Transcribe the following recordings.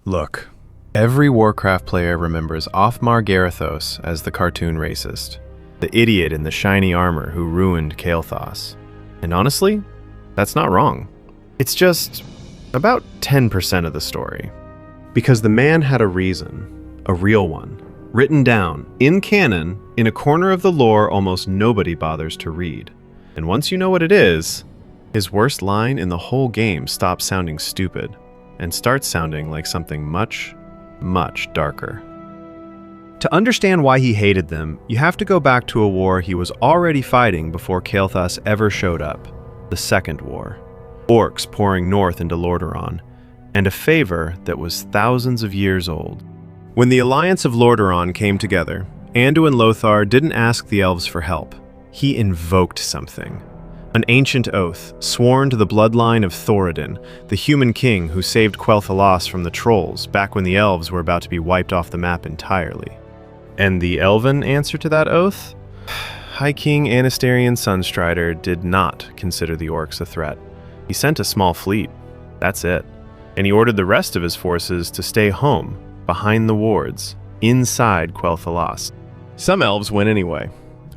Look, every Warcraft player remembers Othmar Garithos as the cartoon racist, the idiot in the shiny armor who ruined Kael'thas. And honestly, that's not wrong. It's just about 10% of the story. Because the man had a reason, a real one, written down, in canon, in a corner of the lore almost nobody bothers to read. And once you know what it is, his worst line in the whole game stops sounding stupid and starts sounding like something much, much darker. To understand why he hated them, you have to go back to a war he was already fighting before Kael'thas ever showed up, the Second War. Orcs pouring north into Lordaeron, and a favor that was thousands of years old. When the Alliance of Lordaeron came together, Anduin Lothar didn't ask the elves for help. He invoked something. An ancient oath, sworn to the bloodline of Thoradin, the human king who saved Quel'Thalas from the trolls back when the elves were about to be wiped off the map entirely. And the elven answer to that oath? High King Anastarian Sunstrider did not consider the orcs a threat. He sent a small fleet. That's it. And he ordered the rest of his forces to stay home, behind the wards, inside Quel'Thalas. Some elves went anyway.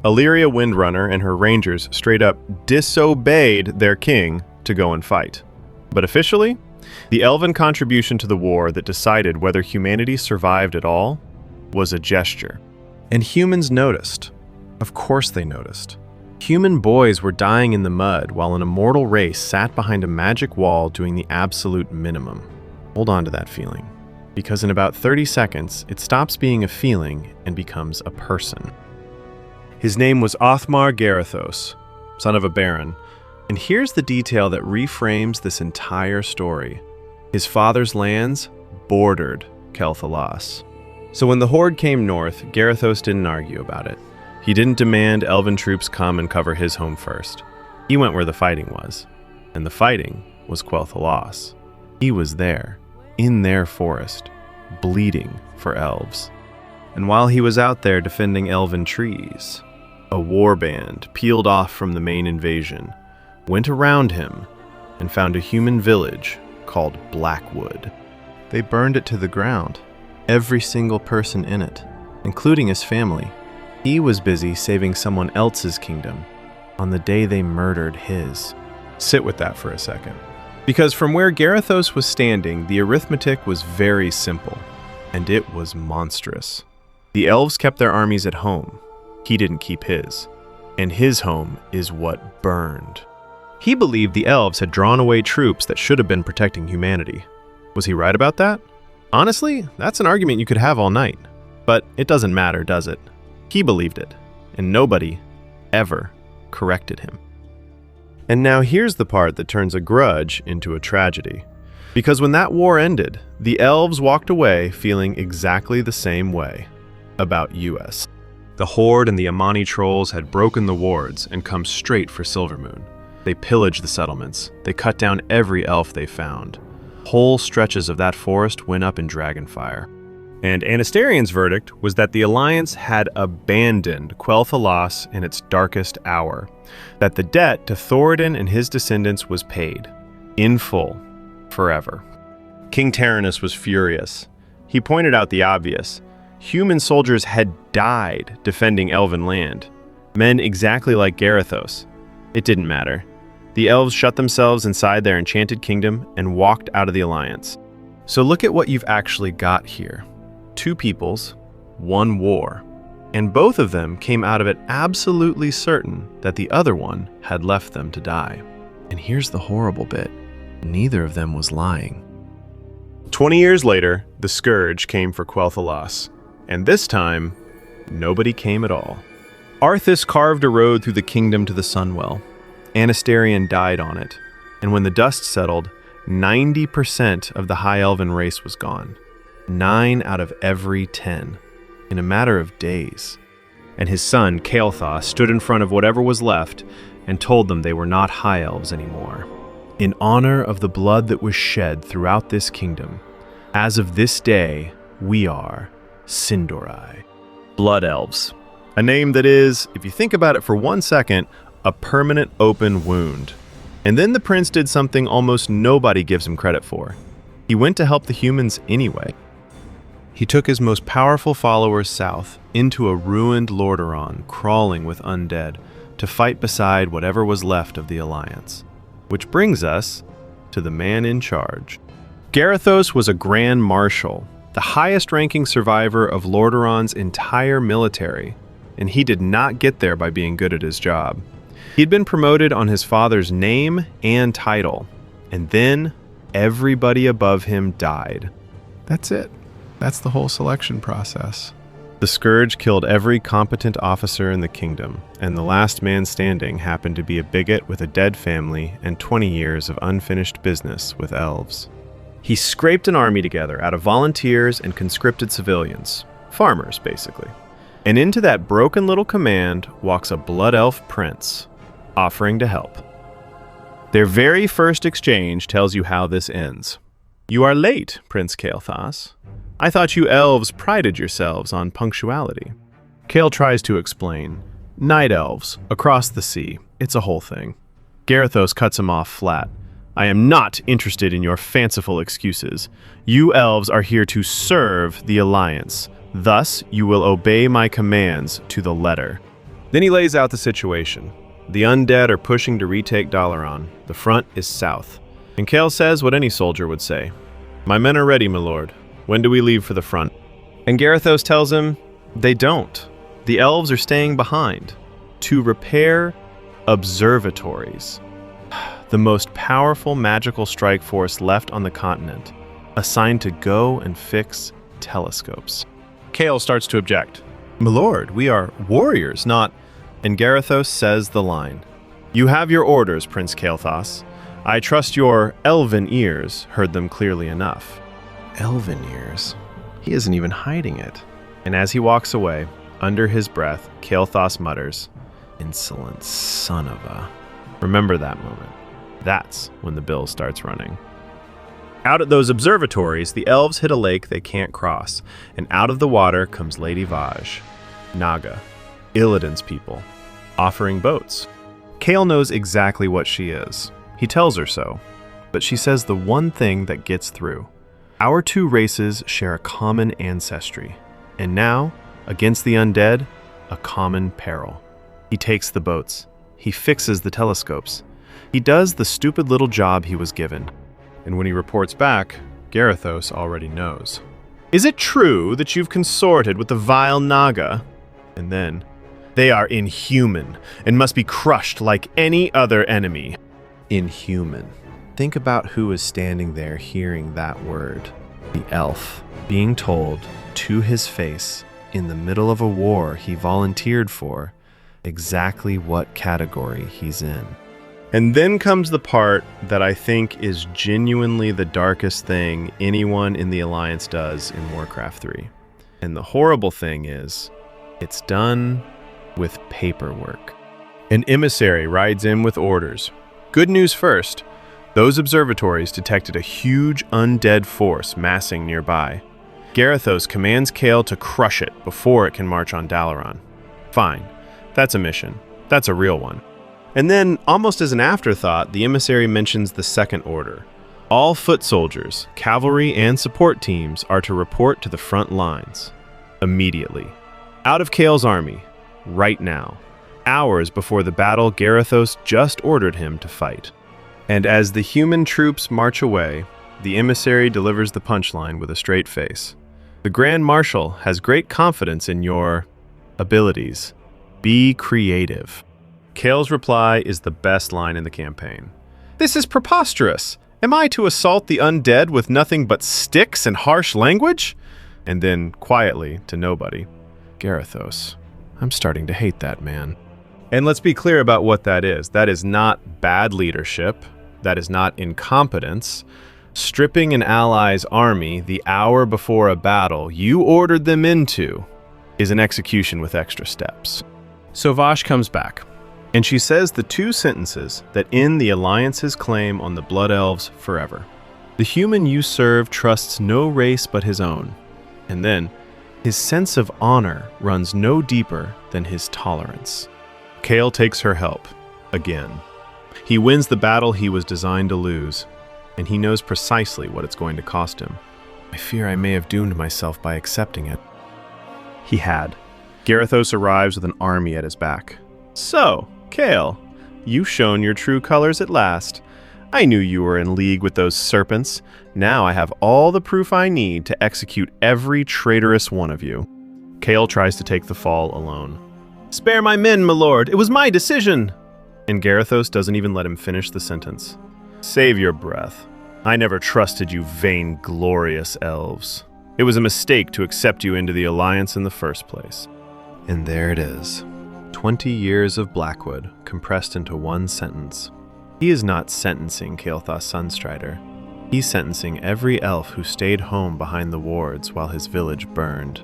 Illyria Windrunner and her rangers straight up disobeyed their king to go and fight. But officially, the elven contribution to the war that decided whether humanity survived at all was a gesture. And humans noticed. Of course they noticed. Human boys were dying in the mud while an immortal race sat behind a magic wall doing the absolute minimum. Hold on to that feeling, because in about 30 seconds, it stops being a feeling and becomes a person. His name was Othmar Garithos, son of a baron, and here's the detail that reframes this entire story. His father's lands bordered Kael'thas. So when the Horde came north, Garithos didn't argue about it. He didn't demand elven troops come and cover his home first. He went where the fighting was, and the fighting was Quel'Thalas. He was there, in their forest, bleeding for elves. And while he was out there defending elven trees, a warband peeled off from the main invasion, went around him, and found a human village called Blackwood. They burned it to the ground, every single person in it, including his family. He was busy saving someone else's kingdom on the day they murdered his. Sit with that for a second. Because from where Garithos was standing, the arithmetic was very simple, and it was monstrous. The elves kept their armies at home. He didn't keep his. And his home is what burned. He believed the elves had drawn away troops that should have been protecting humanity. Was he right about that? Honestly, that's an argument you could have all night. But it doesn't matter, does it? He believed it, and nobody ever corrected him. And now here's the part that turns a grudge into a tragedy. Because when that war ended, the elves walked away feeling exactly the same way about US. The Horde and the Amani trolls had broken the wards and come straight for Silvermoon. They pillaged the settlements. They cut down every elf they found. Whole stretches of that forest went up in dragonfire. And Anastarian's verdict was that the Alliance had abandoned Quel'Thalas in its darkest hour, that the debt to Thoradin and his descendants was paid, in full, forever. King Taranis was furious. He pointed out the obvious. Human soldiers had died defending elven land, men exactly like Garithos. It didn't matter. The elves shut themselves inside their enchanted kingdom and walked out of the Alliance. So look at what you've actually got here. 2 peoples, 1 war, and both of them came out of it absolutely certain that the other one had left them to die. And here's the horrible bit. Neither of them was lying. 20 years later, the Scourge came for Quel'Thalas, and this time, nobody came at all. Arthas carved a road through the kingdom to the Sunwell. Anastarian died on it, and when the dust settled, 90% of the High Elven race was gone. 9 out of every 10, in a matter of days. And his son, Kael'thas, stood in front of whatever was left and told them they were not High Elves anymore. In honor of the blood that was shed throughout this kingdom, as of this day, we are Sindorai. Blood Elves. A name that is, if you think about it for 1 second, a permanent open wound. And then the prince did something almost nobody gives him credit for. He went to help the humans anyway. He took his most powerful followers south into a ruined Lordaeron crawling with undead to fight beside whatever was left of the Alliance. Which brings us to the man in charge. Garithos was a Grand Marshal, the highest-ranking survivor of Lordaeron's entire military, and he did not get there by being good at his job. He'd been promoted on his father's name and title, and then everybody above him died. That's it. That's the whole selection process. The Scourge killed every competent officer in the kingdom, and the last man standing happened to be a bigot with a dead family and 20 years of unfinished business with elves. He scraped an army together out of volunteers and conscripted civilians, farmers basically. And into that broken little command walks a Blood Elf prince, offering to help. Their very first exchange tells you how this ends. "You are late, Prince Kael'thas. I thought you elves prided yourselves on punctuality." Kael tries to explain. "Night elves, across the sea, it's a whole thing." Garithos cuts him off flat. "I am not interested in your fanciful excuses. You elves are here to serve the Alliance. Thus, you will obey my commands to the letter." Then he lays out the situation. The undead are pushing to retake Dalaran. The front is south. And Kael says what any soldier would say. "My men are ready, my lord. When do we leave for the front?" And Garithos tells him, they don't. The elves are staying behind to repair observatories. The most powerful magical strike force left on the continent, assigned to go and fix telescopes. Kael starts to object. "My lord, we are warriors, not..." And Garithos says the line. "You have your orders, Prince Kael'thas. I trust your elven ears heard them clearly enough." Elven ears? He isn't even hiding it. And as he walks away, under his breath, Kael'thas mutters, "Insolent son of a..." Remember that moment. That's when the bill starts running. Out at those observatories, the elves hit a lake they can't cross, and out of the water comes Lady Vaj, Naga, Illidan's people, offering boats. Kael knows exactly what she is. He tells her so, but she says the one thing that gets through. Our two races share a common ancestry, and now, against the undead, a common peril. He takes the boats. He fixes the telescopes. He does the stupid little job he was given. And when he reports back, Garithos already knows. "Is it true that you've consorted with the vile Naga?" And then, "They are inhuman and must be crushed like any other enemy." Inhuman. Think about who is standing there hearing that word. The elf, being told to his face, in the middle of a war he volunteered for, exactly what category he's in. And then comes the part that I think is genuinely the darkest thing anyone in the Alliance does in Warcraft III. And the horrible thing is, it's done with paperwork. An emissary rides in with orders. Good news first. Those observatories detected a huge undead force massing nearby. Garithos commands Kael to crush it before it can march on Dalaran. Fine. That's a mission. That's a real one. And then, almost as an afterthought, the emissary mentions the second order. All foot soldiers, cavalry, and support teams are to report to the front lines. Immediately. Out of Kael's army. Right now. Hours before the battle Garithos just ordered him to fight. And as the human troops march away, the emissary delivers the punchline with a straight face. The Grand Marshal has great confidence in your abilities. Be creative. Kael's reply is the best line in the campaign. "This is preposterous. Am I to assault the undead with nothing but sticks and harsh language?" And then, quietly, to nobody, "Garithos, I'm starting to hate that man." And let's be clear about what that is. That is not bad leadership. That is not incompetence. Stripping an ally's army the hour before a battle you ordered them into is an execution with extra steps. So Vash comes back, and she says the two sentences that end the Alliance's claim on the Blood Elves forever. "The human you serve trusts no race but his own." And then, "His sense of honor runs no deeper than his tolerance." Kael takes her help, again. He wins the battle he was designed to lose, and he knows precisely what it's going to cost him. I fear I may have doomed myself by accepting it. He had. Garithos arrives with an army at his back. So, Kael, you've shown your true colors at last. I knew you were in league with those serpents. Now I have all the proof I need to execute every traitorous one of you. Kael tries to take the fall alone. Spare my men, my lord. It was my decision. And Garithos doesn't even let him finish the sentence. Save your breath. I never trusted you vainglorious elves. It was a mistake to accept you into the alliance in the first place. And there it is. 20 years of Blackwood compressed into one sentence. He is not sentencing Kael'thas Sunstrider. He's sentencing every elf who stayed home behind the wards while his village burned.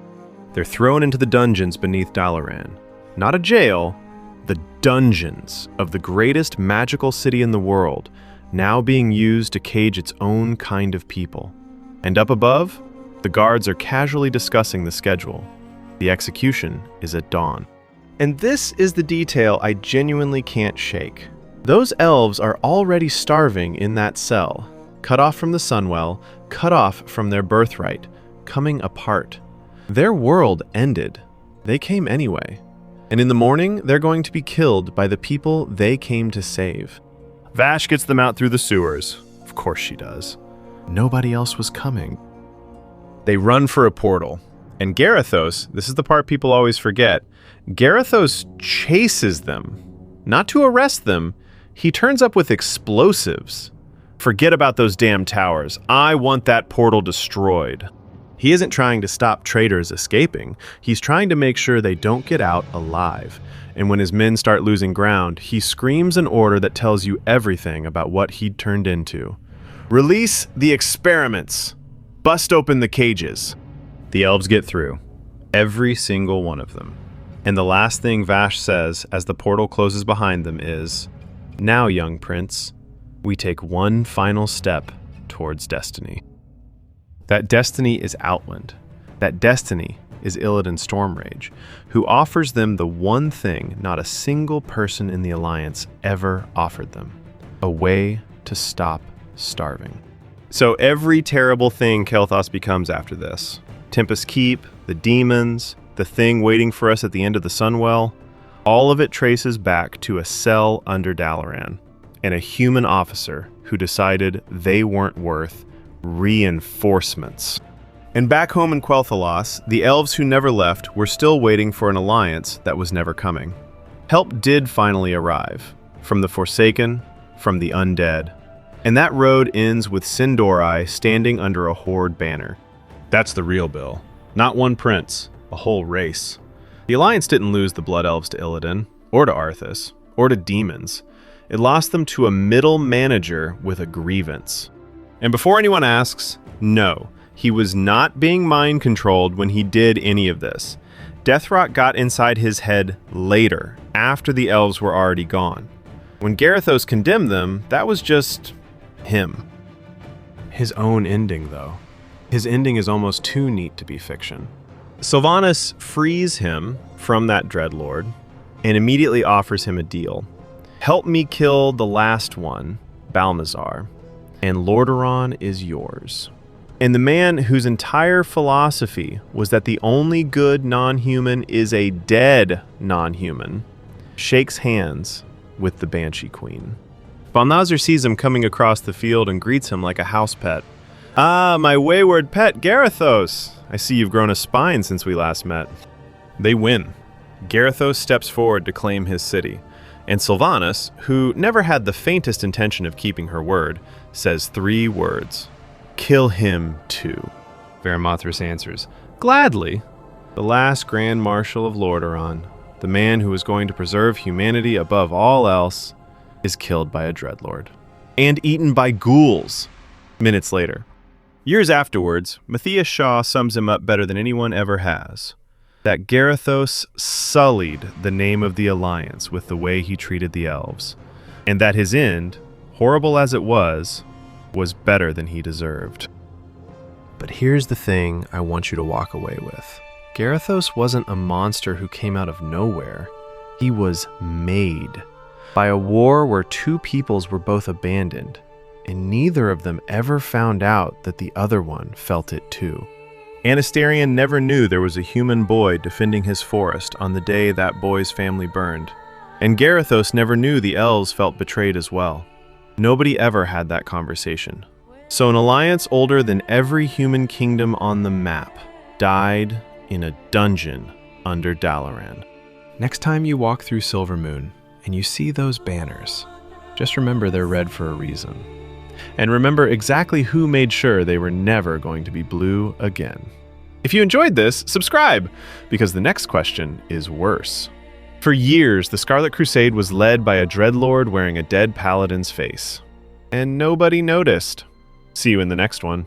They're thrown into the dungeons beneath Dalaran. Not a jail, the dungeons of the greatest magical city in the world, now being used to cage its own kind of people. And up above, the guards are casually discussing the schedule. The execution is at dawn. And this is the detail I genuinely can't shake. Those elves are already starving in that cell, cut off from the Sunwell, cut off from their birthright, coming apart. Their world ended. They came anyway. And in the morning, they're going to be killed by the people they came to save. Vash gets them out through the sewers. Of course she does. Nobody else was coming. They run for a portal. And Garithos, this is the part people always forget, Garithos chases them. Not to arrest them, he turns up with explosives. Forget about those damn towers. I want that portal destroyed. He isn't trying to stop traitors escaping. He's trying to make sure they don't get out alive. And when his men start losing ground, he screams an order that tells you everything about what he'd turned into. Release the experiments. Bust open the cages. The elves get through. Every single one of them. And the last thing Vash says as the portal closes behind them is, "Now, young prince, we take one final step towards destiny." That destiny is Outland. That destiny is Illidan Stormrage, who offers them the one thing not a single person in the Alliance ever offered them: a way to stop starving. So every terrible thing Kael'thas becomes after this, Tempest Keep, the demons, the thing waiting for us at the end of the Sunwell, all of it traces back to a cell under Dalaran and a human officer who decided they weren't worth reinforcements. And back home in Quel'Thalas, the elves who never left were still waiting for an alliance that was never coming. Help did finally arrive, from the Forsaken, from the Undead. And that road ends with Sin'dorei standing under a Horde banner. That's the real Bill. Not one prince, a whole race. The Alliance didn't lose the Blood Elves to Illidan, or to Arthas, or to demons. It lost them to a middle manager with a grievance. And before anyone asks, no, he was not being mind-controlled when he did any of this. Deathrot got inside his head later, after the elves were already gone. When Garithos condemned them, that was just him. His own ending, though. His ending is almost too neat to be fiction. Sylvanas frees him from that Dreadlord and immediately offers him a deal. Help me kill the last one, Balnazar, and Lordaeron is yours. And the man whose entire philosophy was that the only good non-human is a dead non-human, shakes hands with the Banshee Queen. Balnazar sees him coming across the field and greets him like a house pet. "Ah, my wayward pet, Garithos! I see you've grown a spine since we last met." They win. Garithos steps forward to claim his city, and Sylvanas, who never had the faintest intention of keeping her word, says 3 words. "Kill him too." Varimathras answers, "Gladly." The last Grand Marshal of Lordaeron, the man who was going to preserve humanity above all else, is killed by a Dreadlord. And eaten by ghouls. Minutes later. Years afterwards, Matthias Shaw sums him up better than anyone ever has. That Garithos sullied the name of the Alliance with the way he treated the elves, and that his end, horrible as it was better than he deserved. But here's the thing I want you to walk away with. Garithos wasn't a monster who came out of nowhere. He was made by a war where 2 peoples were both abandoned. and neither of them ever found out that the other one felt it too. Anastarion never knew there was a human boy defending his forest on the day that boy's family burned, and Garithos never knew the elves felt betrayed as well. Nobody ever had that conversation. So an alliance older than every human kingdom on the map died in a dungeon under Dalaran. Next time you walk through Silvermoon and you see those banners, just remember they're red for a reason. And remember exactly who made sure they were never going to be blue again. If you enjoyed this, subscribe, because the next question is worse. For years, the Scarlet Crusade was led by a dreadlord wearing a dead paladin's face. And nobody noticed. See you in the next one.